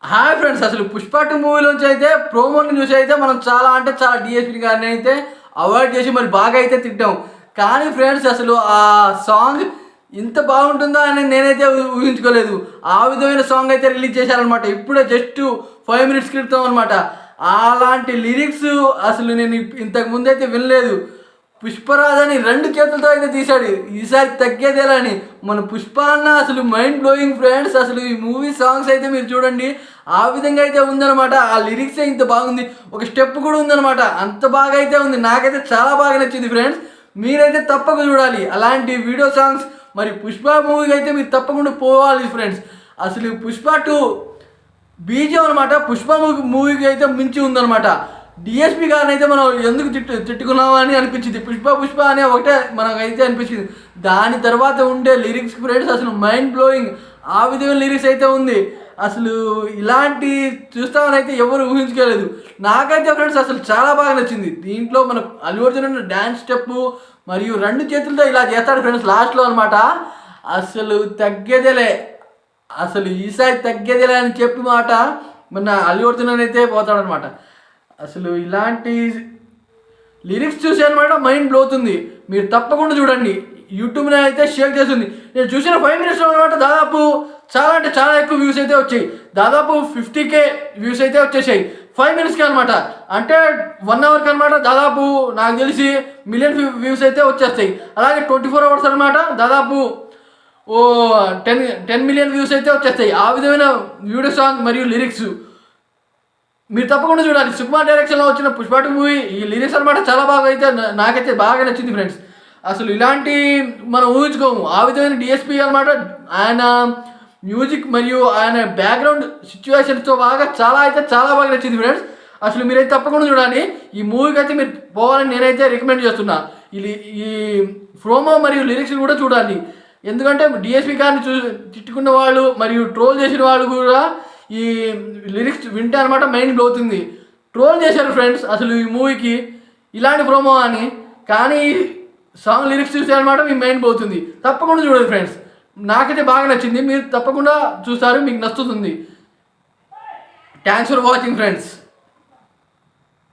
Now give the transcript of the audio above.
Hi friends, అసలు పుష్ప 2 మూవీలోంచి అయితే ప్రోమోని చూసి అయితే మనం చాలా అంటే చాలా డిఎస్పీ గారిని అయితే అవాయిడ్ చేసి మరి బాగా అయితే తిట్టాం. కానీ ఫ్రెండ్స్, అసలు ఆ సాంగ్ ఇంత బాగుంటుందా అని నేనైతే ఊహించుకోలేదు. ఆ విధమైన సాంగ్ అయితే రిలీజ్ చేశారనమాట. ఇప్పుడే జస్ట్ 5 మినిట్స్ క్రితం అనమాట. అలాంటి లిరిక్స్ అసలు నేను ఇంతకు ముందైతే వినలేదు. పుష్పరాజని 2 చేతులతో అయితే తీశాడు. ఈసారి తగ్గేదేలా అని మన పుష్ప అన్న అసలు మైండ్ బ్లోయింగ్ ఫ్రెండ్స్. అసలు ఈ మూవీ సాంగ్స్ అయితే మీరు చూడండి, ఆ విధంగా అయితే ఉందన్నమాట. ఆ లిరిక్సే ఇంత బాగుంది, ఒక స్టెప్ కూడా ఉందన్నమాట. అంత బాగా అయితే ఉంది. నాకైతే చాలా బాగా నచ్చింది ఫ్రెండ్స్. మీరైతే తప్పక చూడాలి అలాంటి వీడియో సాంగ్స్. మరి పుష్ప మూవీకి అయితే మీరు తప్పకుండా పోవాలి ఫ్రెండ్స్. అసలు పుష్ప 2 బీజం అనమాట పుష్ప మూవీకి అయితే మించి ఉందన్నమాట. డిఎస్పీ గారిని అయితే మనం ఎందుకు తిట్టుకున్నామా అని అనిపించింది. పుష్ప అనే ఒకటే మనకైతే అనిపించింది. దాని తర్వాత ఉండే లిరిక్స్ ఫ్రెండ్స్ అసలు మైండ్ బ్లోయింగ్. ఆ విధమైన లిరిక్స్ అయితే ఉంది. అసలు ఇలాంటి చూస్తామని అయితే ఎవరు ఊహించుకోలేదు. నాకైతే ఫ్రెండ్స్ అసలు చాలా బాగా నచ్చింది. దీంట్లో మన అల్లు అర్జున్ డ్యాన్స్ స్టెప్ మరియు 2 చేతులతో ఇలా చేస్తాడు ఫ్రెండ్స్ లాస్ట్లో అనమాట. అసలు తగ్గేదేలే, అసలు ఈసారి తగ్గేదేలే అని చెప్పి మాట మన అల్లు అర్జున్ అయితే పోతాడనమాట. అసలు ఇలాంటి లిరిక్స్ చూసి అనమాట మైండ్ బ్లో అవుతుంది. మీరు తప్పకుండా చూడండి. యూట్యూబ్లో అయితే షేర్ చేస్తుంది. నేను చూసిన 5 మినిట్స్లో అనమాట దాదాపు చాలా అంటే చాలా ఎక్కువ వ్యూస్ అయితే వచ్చాయి. దాదాపు 50K వ్యూస్ అయితే వచ్చేసాయి 5 మినిట్స్కి అనమాట. అంటే 1 అవర్కి అనమాట దాదాపు నాకు తెలిసి 1 మిలియన్ వ్యూస్ అయితే వచ్చేస్తాయి. అలాగే 24 అవర్స్ అనమాట దాదాపు 10 మిలియన్ వ్యూస్ అయితే వచ్చేస్తాయి. ఆ విధమైన వీడియో సాంగ్ మరియు లిరిక్స్ మీరు తప్పకుండా చూడాలి. సుకుమార్ డైరెక్షన్లో వచ్చిన పుష్ప 2 మూవీ ఈ లిరిక్స్ అనమాట చాలా బాగా అయితే నాకైతే బాగా నచ్చింది ఫ్రెండ్స్. అసలు ఇలాంటి మనం ఊహించుకోము. ఆ విధమైన డిఎస్పీ అనమాట. ఆయన మ్యూజిక్ మరియు ఆయన బ్యాక్గ్రౌండ్ సిచ్యువేషన్స్తో బాగా చాలా అయితే చాలా బాగా నచ్చింది ఫ్రెండ్స్. అసలు మీరైతే తప్పకుండా చూడాలి. ఈ మూవీకి అయితే మీరు పోవాలని నేనైతే రికమెండ్ చేస్తున్నా. ఈ ప్రోమో మరియు లిరిక్స్ కూడా చూడాలి. ఎందుకంటే డిఎస్పీ గారిని తిట్టుకున్న వాళ్ళు మరియు ట్రోల్ చేసిన వాళ్ళు కూడా ఈ లిరిక్స్ వింటే అనమాట మైండ్ బ్లో అవుతుంది. ట్రోల్ చేశారు ఫ్రెండ్స్ అసలు ఈ మూవీకి ఇలాంటి ప్రోమో అని. కానీ సాంగ్ లిరిక్స్ చూస్తే అనమాట మీ మైండ్ బ్లో అవుతుంది. తప్పకుండా చూడండి ఫ్రెండ్స్. నాకైతే బాగా నచ్చింది. మీరు తప్పకుండా చూస్తారు, మీకు నచ్చుతుంది. Thanks for watching friends.